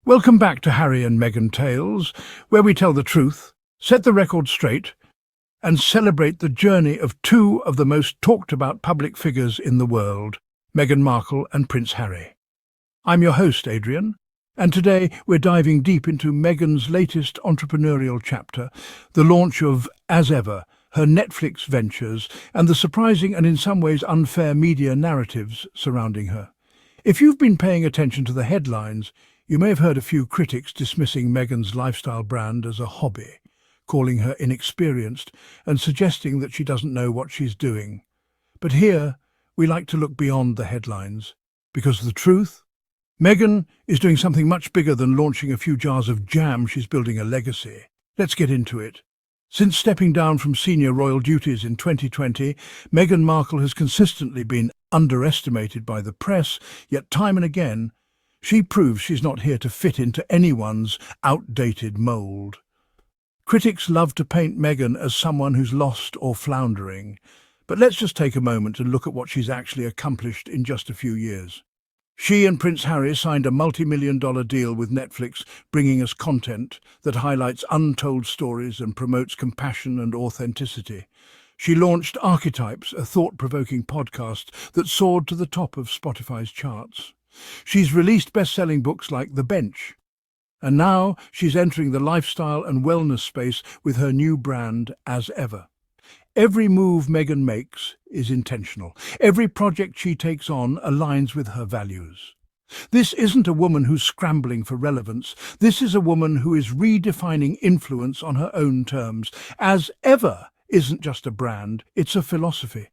Welcome back to Harry and Meghan Tales, where we tell the truth, set the record straight, and celebrate the journey of two of the most talked about public figures in the world, Meghan Markle and Prince Harry. I'm your host, Adrian, and today we're diving deep into Meghan's latest entrepreneurial chapter, the launch of As Ever, her Netflix ventures, and the surprising and in some ways unfair media narratives surrounding her. If you've been paying attention to the headlines, you may have heard a few critics dismissing Meghan's lifestyle brand as a hobby, calling her inexperienced and suggesting that she doesn't know what she's doing. But here, we like to look beyond the headlines, because the truth? Meghan is doing something much bigger than launching a few jars of jam. She's building a legacy. Let's get into it. Since stepping down from senior royal duties in 2020, Meghan Markle has consistently been underestimated by the press, yet time and again, she proves she's not here to fit into anyone's outdated mould. Critics love to paint Meghan as someone who's lost or floundering, but let's just take a moment and look at what she's actually accomplished in just a few years. She and Prince Harry signed a multi-million-dollar deal with Netflix, bringing us content that highlights untold stories and promotes compassion and authenticity. She launched Archetypes, a thought-provoking podcast that soared to the top of Spotify's charts. She's released best-selling books like The Bench, and now she's entering the lifestyle and wellness space with her new brand, As Ever. Every move Meghan makes is intentional. Every project she takes on aligns with her values. This isn't a woman who's scrambling for relevance. This is a woman who is redefining influence on her own terms. As Ever isn't just a brand, it's a philosophy.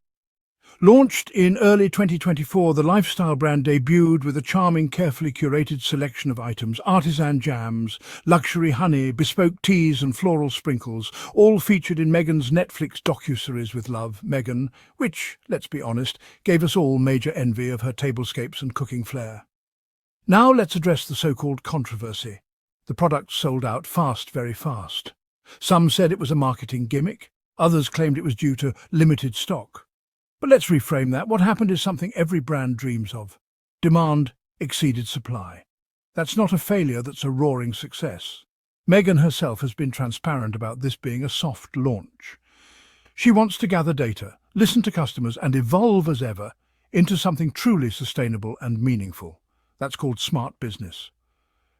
Launched in early 2024, the lifestyle brand debuted with a charming, carefully curated selection of items: artisan jams, luxury honey, bespoke teas and floral sprinkles, all featured in Meghan's Netflix docuseries with Love, Meghan, which, let's be honest, gave us all major envy of her tablescapes and cooking flair. Now let's address the so-called controversy. The product sold out fast, very fast. Some said it was a marketing gimmick, others claimed it was due to limited stock. But let's reframe that. What happened is something every brand dreams of. Demand exceeded supply. That's not a failure, that's a roaring success. Meghan herself has been transparent about this being a soft launch. She wants to gather data, listen to customers, and evolve As Ever into something truly sustainable and meaningful. That's called smart business.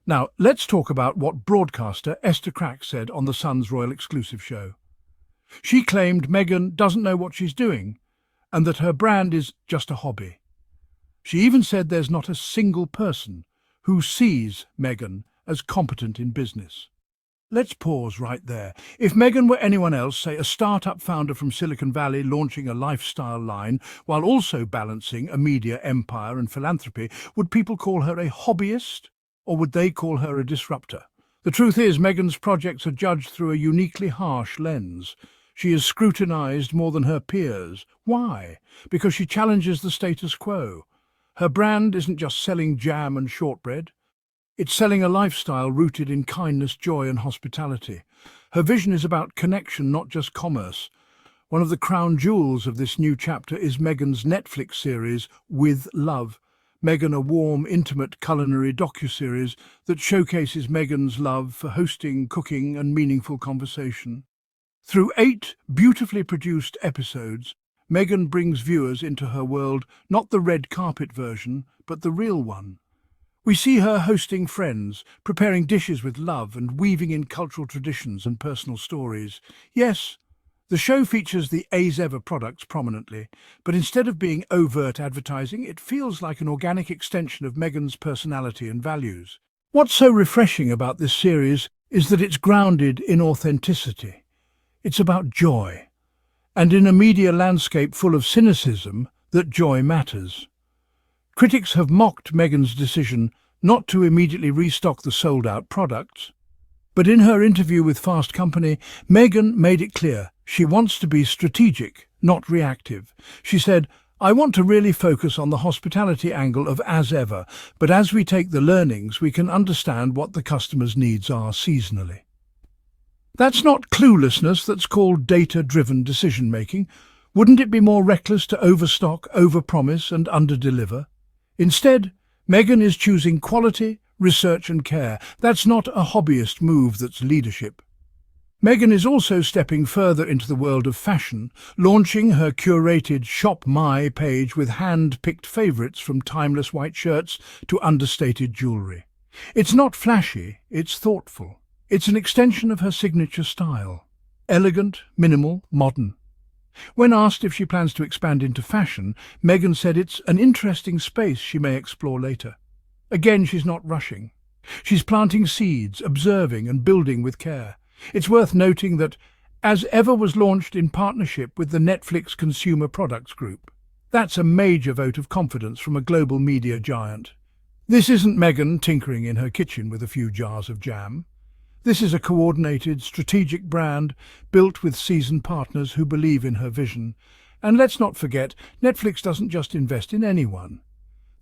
Now, let's talk about what broadcaster Esther Crack said on The Sun's Royal Exclusive show. She claimed Meghan doesn't know what she's doing, and that her brand is just a hobby. She even said there's not a single person who sees Meghan as competent in business. Let's pause right there. If Meghan were anyone else, say a startup founder from Silicon Valley launching a lifestyle line while also balancing a media empire and philanthropy, would people call her a hobbyist, or would they call her a disruptor? The truth is, Meghan's projects are judged through a uniquely harsh lens. She is scrutinized more than her peers. Why? Because she challenges the status quo. Her brand isn't just selling jam and shortbread. It's selling a lifestyle rooted in kindness, joy and hospitality. Her vision is about connection, not just commerce. One of the crown jewels of this new chapter is Meghan's Netflix series, With Love. Meghan, a warm, intimate culinary docuseries that showcases Meghan's love for hosting, cooking and meaningful conversation. Through 8 beautifully produced episodes, Meghan brings viewers into her world, not the red carpet version, but the real one. We see her hosting friends, preparing dishes with love and weaving in cultural traditions and personal stories. Yes, the show features the As Ever products prominently, but instead of being overt advertising, it feels like an organic extension of Meghan's personality and values. What's so refreshing about this series is that it's grounded in authenticity. It's about joy, and in a media landscape full of cynicism, that joy matters. Critics have mocked Meghan's decision not to immediately restock the sold-out products, but in her interview with Fast Company, Meghan made it clear she wants to be strategic, not reactive. She said, "I want to really focus on the hospitality angle of As Ever, but as we take the learnings, we can understand what the customer's needs are seasonally." That's not cluelessness, that's called data-driven decision-making. Wouldn't it be more reckless to overstock, overpromise and underdeliver? Instead, Meghan is choosing quality, research and care. That's not a hobbyist move, that's leadership. Meghan is also stepping further into the world of fashion, launching her curated Shop My page with hand-picked favourites from timeless white shirts to understated jewellery. It's not flashy, it's thoughtful. It's an extension of her signature style. Elegant, minimal, modern. When asked if she plans to expand into fashion, Meghan said it's an interesting space she may explore later. Again, she's not rushing. She's planting seeds, observing and building with care. It's worth noting that As Ever was launched in partnership with the Netflix Consumer Products Group. That's a major vote of confidence from a global media giant. This isn't Meghan tinkering in her kitchen with a few jars of jam. This is a coordinated, strategic brand built with seasoned partners who believe in her vision. And let's not forget, Netflix doesn't just invest in anyone.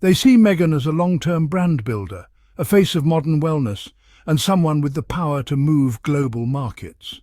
They see Meghan as a long-term brand builder, a face of modern wellness, and someone with the power to move global markets.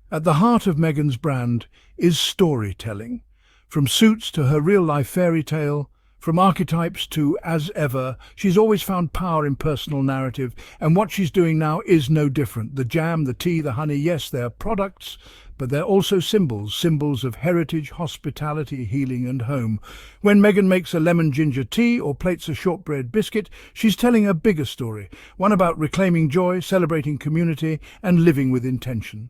At the heart of Meghan's brand is storytelling. From Suits to her real-life fairy tale, from archetypes to As Ever, she's always found power in personal narrative, and what she's doing now is no different. The jam, the tea, the honey, yes, they're products, but they're also symbols of heritage, hospitality, healing and home. When Meghan makes a lemon ginger tea or plates a shortbread biscuit, she's telling a bigger story, one about reclaiming joy, celebrating community and living with intention.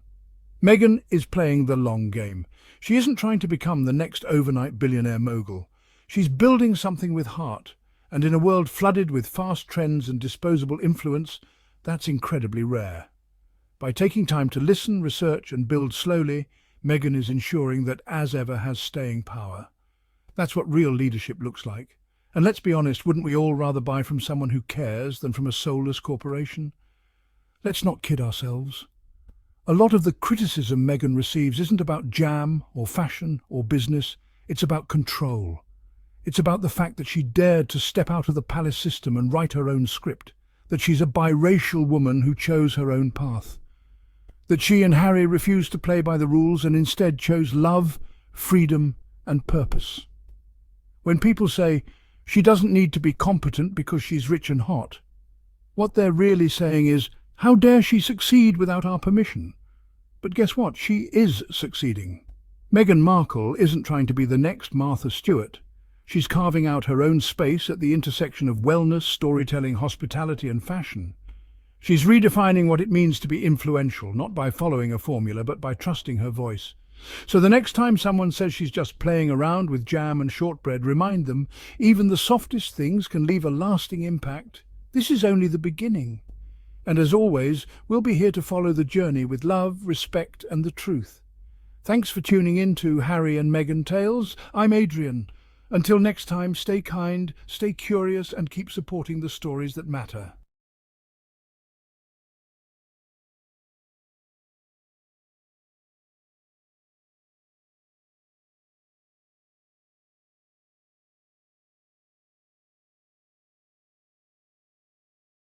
Meghan is playing the long game. She isn't trying to become the next overnight billionaire mogul. She's building something with heart, and in a world flooded with fast trends and disposable influence, that's incredibly rare. By taking time to listen, research and build slowly, Meghan is ensuring that As Ever has staying power. That's what real leadership looks like. And let's be honest, wouldn't we all rather buy from someone who cares than from a soulless corporation? Let's not kid ourselves. A lot of the criticism Meghan receives isn't about jam or fashion or business, it's about control. It's about the fact that she dared to step out of the palace system and write her own script, that she's a biracial woman who chose her own path, that she and Harry refused to play by the rules and instead chose love, freedom and purpose. When people say she doesn't need to be competent because she's rich and hot, what they're really saying is, how dare she succeed without our permission? But guess what? She is succeeding. Meghan Markle isn't trying to be the next Martha Stewart. She's carving out her own space at the intersection of wellness, storytelling, hospitality and fashion. She's redefining what it means to be influential, not by following a formula, but by trusting her voice. So the next time someone says she's just playing around with jam and shortbread, remind them, even the softest things can leave a lasting impact. This is only the beginning. And as always, we'll be here to follow the journey with love, respect and the truth. Thanks for tuning in to Harry and Meghan Tales. I'm Adrian. Until next time, stay kind, stay curious and keep supporting the stories that matter.